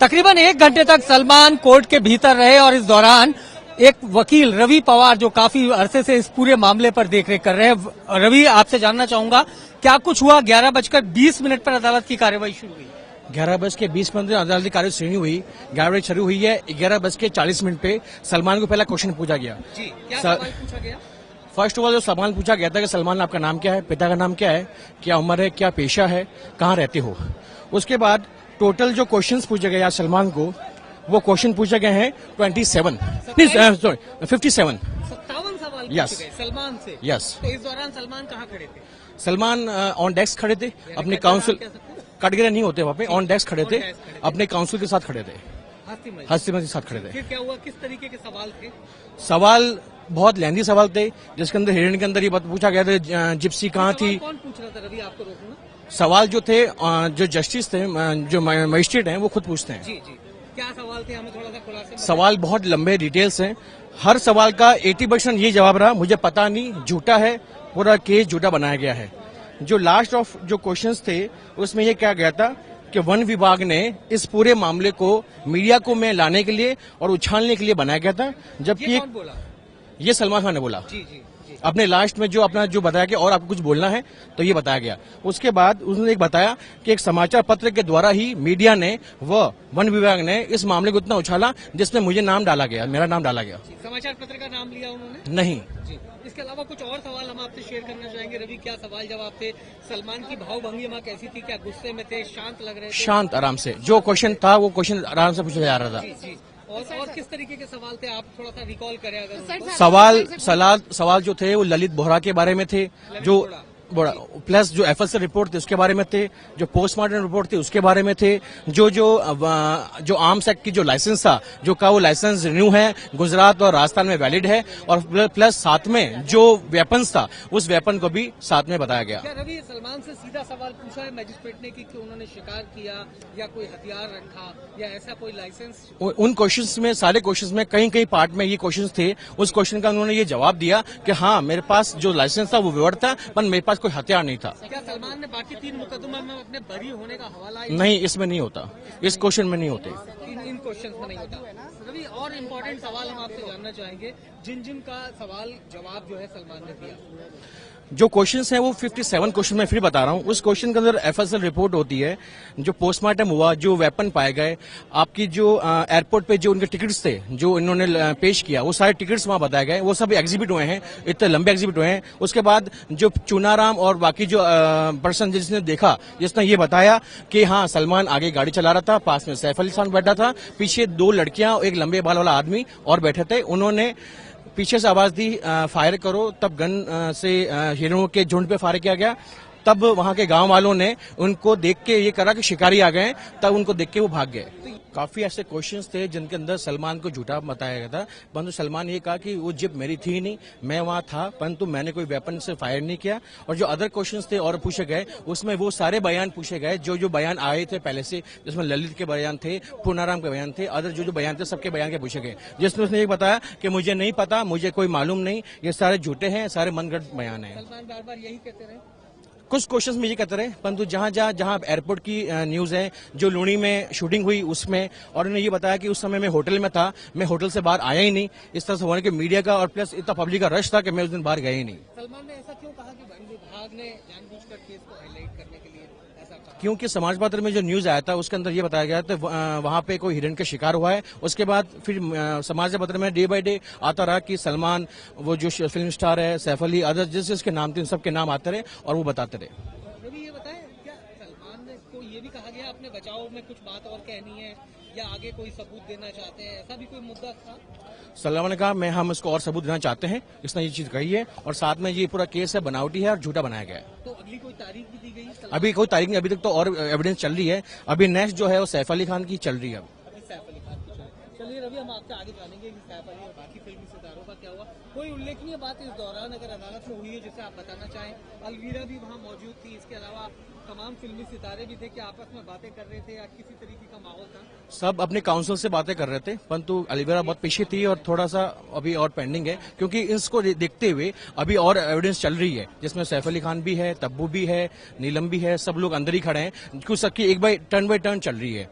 तकरीबन 1 घंटे तक सलमान कोर्ट के भीतर रहे और इस दौरान एक वकील रवि पवार जो काफी अरसे से इस पूरे मामले पर देखरेख कर रहे हैं। रवि, आपसे जानना चाहूंगा क्या कुछ हुआ? 11:20 पर अदालत की कार्यवाही शुरू हुई। 11:20 अदालती कार्यवाही शुरू हुई। 11 बजे शुरू हुई है। 11:40 पे सलमान को पहला क्वेश्चन पूछा गया। जी, क्या सवाल पूछा गया? फर्स्ट ऑफ ऑल जो सवाल पूछा गया था कि सलमान, आपका नाम क्या है, पिता का नाम क्या है, क्या उम्र है, क्या पेशा है, कहाँ रहते हो। उसके बाद टोटल जो क्वेश्चंस पूछे गए आज सलमान को, वो क्वेश्चन पूछे गए हैं 57 सॉरी 57 सवाल Yes. पूछे गए सलमान से। Yes. तो इस दौरान सलमान कहाँ खड़े थे? सलमान ऑन डेस्क खड़े थे, अपने काउंसिल कटघरे नहीं होते वहाँ पे, ऑन डेस्क खड़े थे, अपने काउंसिल के साथ खड़े थे, हस्ती के साथ खड़े थे। फिर क्या हुआ? किस तरीके के सवाल थे? सवाल बहुत लेंदी सवाल थे, जिसके अंदर हिरण के अंदर ये बात पूछा गया था जिप्सी कहाँ थी। कौन पूछ रहा था? रवि, आपको रोकूंगा। सवाल जो थे जो जस्टिस थे, जो मजिस्ट्रेट हैं, वो खुद पूछते हैं। जी जी, क्या सवाल थे? हमें थोड़ा सा खुलासा। सवाल बहुत लंबे डिटेल्स हैं। हर सवाल का 80% ये जवाब रहा, मुझे पता नहीं, झूठा है, पूरा केस झूठा बनाया गया है। जो लास्ट ऑफ जो क्वेश्चंस थे उसमें ये कहा गया था कि वन विभाग ने इस पूरे मामले को मीडिया को में लाने के लिए और उछालने के लिए बनाया गया था, जबकि कौन बोला? ये सलमान खान ने बोला। जी जी जी। अपने लास्ट में जो अपना जो बताया कि और आपको कुछ बोलना है तो ये बताया गया। उसके बाद उसने एक बताया कि एक समाचार पत्र के द्वारा ही मीडिया ने व वन विभाग ने इस मामले को इतना उछाला जिसमें मुझे नाम डाला गया, मेरा नाम डाला गया। समाचार पत्र का नाम लिया उन्होंने? नहीं। जी। इसके अलावा कुछ और सवाल हम आपसे शेयर करना चाहेंगे। रवि, क्या सवाल जवाब थे? सलमान की भाव भंगिमा कैसी थी? क्या गुस्से में थे, शांत लग रहे थे? शांत, आराम से जो क्वेश्चन था वो क्वेश्चन आराम से पूछा जा रहा था। जी जी। और किस तरीके के सवाल थे? आप थोड़ा सा रिकॉल करें अगर उनको। सवाल जो थे वो ललित बोहरा के बारे में थे, जो प्लस जो एफएसएल रिपोर्ट थे उसके बारे में थे, जो पोस्टमार्टम रिपोर्ट थी उसके बारे में थे, जो आर्म्स एक्ट की जो लाइसेंस था, जो का वो लाइसेंस रिन्यू है, गुजरात और राजस्थान में वैलिड है, और प्लस साथ में जो वेपन्स था उस वेपन को भी साथ में बताया गया। क्या रवि, सलमान से सीधा सवाल पूछा है मैजिस्ट्रेट ने कि उन्होंने शिकार किया या कोई हथियार रखा या ऐसा कोई लाइसेंस? उन क्वेश्चंस में, सारे क्वेश्चंस में कहीं कहीं पार्ट में ये क्वेश्चंस थे, उस क्वेश्चन का उन्होंने ये जवाब दिया कि हाँ, मेरे पास जो लाइसेंस था वो विवर्ड था, पर मेरे पास कोई हथियार नहीं था। क्या सलमान ने बाकी 3 मुकदमा में अपने बरी होने का हवाला? नहीं, इसमें नहीं होता, इस क्वेश्चन में नहीं होते, इन क्वेश्चन में नहीं होता। रवि, और इम्पोर्टेंट सवाल हम आपसे जानना चाहेंगे, जिन का सवाल जवाब जो है सलमान ने दिया। जो क्वेश्चंस हैं वो 57 क्वेश्चन मैं फिर बता रहा हूँ। उस क्वेश्चन के अंदर एफएसएल रिपोर्ट होती है, जो पोस्टमार्टम हुआ, जो वेपन पाए गए, आपकी जो एयरपोर्ट पे जो उनके टिकट्स थे जो इन्होंने पेश किया, वो सारे टिकट्स वहां बताए गए, वो सब एग्जिबिट हुए हैं, इतने लंबे एग्जिबिट हुए हैं। उसके बाद जो चुनाराम और बाकी जो पर्सन जिसने देखा, जिसने ये बताया कि हाँ, सलमान आगे गाड़ी चला रहा था, पास में सैफ अली खान बैठा था, पीछे 2 लड़कियां, एक लंबे बाल वाला आदमी और बैठे थे। उन्होंने पीछे से आवाज दी फायर करो, तब गन से हिरणों के झुंड पे फायर किया गया। तब वहां के गांव वालों ने उनको देख के ये करा कि शिकारी आ गए, तब उनको देख के वो भाग गए। काफी ऐसे क्वेश्चंस थे जिनके अंदर सलमान को झूठा बताया गया था, परंतु सलमान ये कहा कि वो जिप मेरी थी नहीं, मैं वहां था, परंतु मैंने कोई वेपन से फायर नहीं किया। और जो अदर क्वेश्चंस थे और पूछे गए, उसमें वो सारे बयान पूछे गए जो बयान आए थे पहले से, जिसमें ललित के बयान थे, पूनाराम के बयान थे, अदर जो बयान थे सबके बयान के पूछे गए, जिसमें उसने ये बताया कि मुझे नहीं पता, मुझे कोई मालूम नहीं, ये सारे झूठे हैं, सारे मनगढ़ंत बयान है। सलमान बार बार यही कहते रहे, कुछ क्वेश्चंस में ये कहते रहे, परंतु जहां एयरपोर्ट की न्यूज है, जो लुणी में शूटिंग हुई उसमें, और उन्होंने ये बताया कि उस समय मैं होटल में था, मैं होटल से बाहर आया ही नहीं, इस तरह से होने के मीडिया का और प्लस इतना पब्लिक का रश था कि मैं उस दिन बाहर गया ही नहीं। सलमान ने ऐसा क्यों कहा कि वन विभाग ने जानबूझकर केस को हाईलाइट करने के लिए ऐसा कहा? क्योंकि समाज पत्र में जो न्यूज आया था उसके अंदर ये बताया गया था वहां पे कोई हिरण का शिकार हुआ है। उसके बाद फिर समाज पत्र में डे बाय डे आता रहा कि सलमान, वो जो फिल्म स्टार है, सैफ अली, अदर जिसके नाम थे, उन सबके नाम आते रहे और वो बताते रहे। ये भी कहा गया अपने बचाव में कुछ बात और कहनी है या आगे कोई सबूत देना चाहते हैं, ऐसा भी कोई मुद्दा था? सलमान ने कहा हम इसको और सबूत देना चाहते हैं, इसने ये चीज कही है, और साथ में ये पूरा केस है बनावटी है और झूठा बनाया गया है। तो अगली कोई तारीख भी दी गई? अभी कोई तारीख नहीं, अभी तक तो और एविडेंस चल रही है। अभी नेक्स्ट जो है वो सैफ अली खान की चल रही है। सैफ अली खान की चलिए रवि, हम आपसे आगे जानेंगे कि सैफ अली और बाकी फिल्मी सितारों का क्या हुआ। कोई उल्लेखनीय बात इस दौरान अगर अदालत में हुई है जिसे आप बताना चाहें? अलवीरा भी वहाँ मौजूद थी, इसके अलावा तमाम फिल्मी सितारे भी थे, कि आपस में बातें कर रहे थे या किसी तरीके का माहौल था? सब अपने काउंसिल से बातें कर रहे थे, परंतु अलवीरा बहुत पीछे थी और थोड़ा सा अभी और पेंडिंग है, क्योंकि इसको देखते हुए अभी और एविडेंस चल रही है, जिसमें सैफ अली खान भी है, तब्बू भी है, नीलम भी है, सब लोग अंदर ही खड़े हैं, कुछ सबकी एक बाय टर्न चल रही है।